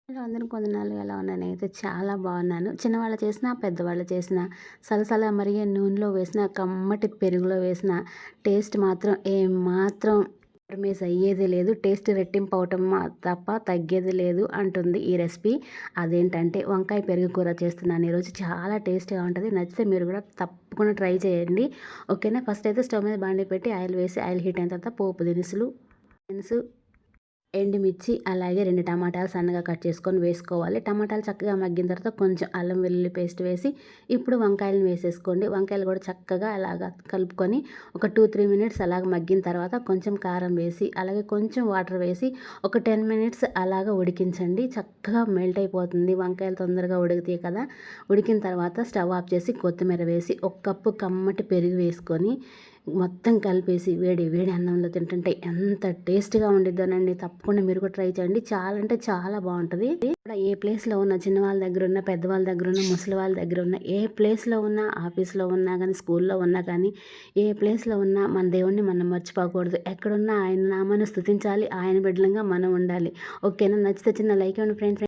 Hello అందరూ కొందనాలు ఎలా ఉన్నాను? నేనైతే చాలా బాగున్నాను. చిన్నవాళ్ళు చేసినా, పెద్దవాళ్ళు చేసినా, సలసల మరిగే నూనెలో వేసిన, కమ్మటి పెరుగులో వేసిన టేస్ట్ మాత్రం ఏమాత్రం కాంప్రమైజ్ అయ్యేది లేదు. టేస్ట్ రెట్టింపు అవటం తప్ప తగ్గేది లేదు అంటుంది ఈ రెసిపీ. అదేంటంటే వంకాయ పెరుగు కూర చేస్తున్నాను ఈరోజు. చాలా టేస్ట్గా ఉంటుంది. నచ్చితే మీరు కూడా తప్పకుండా ట్రై చేయండి. ఓకేనా? ఫస్ట్ అయితే స్టవ్ మీద బాండీ పెట్టి ఆయిల్ వేసి, ఆయిల్ హీట్ అయిన తర్వాత పోపు దినుసులు, ఎండుమిర్చి, అలాగే 2 టమాటాలు సన్నగా కట్ చేసుకొని వేసుకోవాలి. టమాటాలు చక్కగా మగ్గిన తర్వాత కొంచెం అల్లం వెల్లుల్లి పేస్ట్ వేసి ఇప్పుడు వంకాయలను వేసేసుకోండి. వంకాయలు కూడా చక్కగా అలాగా కలుపుకొని ఒక 2-3 మినిట్స్ అలాగ మగ్గిన తర్వాత కొంచెం కారం వేసి, అలాగే కొంచెం వాటర్ వేసి ఒక 10 మినిట్స్ అలాగ ఉడికించండి. చక్కగా మెల్ట్ అయిపోతుంది. వంకాయలు తొందరగా ఉడుకుతాయి కదా! ఉడికిన తర్వాత స్టవ్ ఆఫ్ చేసి కొత్తిమీర వేసి, ఒక కప్పు కమ్మటి పెరుగు వేసుకొని మొత్తం కలిపేసి వేడి వేడి అన్నంలో తింటుంటే ఎంత టేస్ట్గా ఉండిద్దోనండి. తప్పకుండా మీరు కూడా ట్రై చేయండి. చాలా అంటే చాలా బాగుంటుంది. ఇక్కడ ఏ ప్లేస్లో ఉన్న, చిన్నవాళ్ళ దగ్గర ఉన్న, పెద్దవాళ్ళ దగ్గర ఉన్న, ముసలి వాళ్ళ దగ్గర ఉన్న, ఏ ప్లేస్లో ఉన్నా, ఆఫీస్లో ఉన్నా కానీ, స్కూల్లో ఉన్నా కానీ, ఏ ప్లేస్లో ఉన్నా మన దేవుణ్ణి మనం మర్చిపోకూడదు. ఎక్కడున్నా ఆయన నామాన్ని స్తుతించాలి. ఆయన బిడ్డలంగా మనం ఉండాలి. ఓకేనా? నచ్చితే చిన్న లైక్ ఇవ్వండి ఫ్రెండ్స్.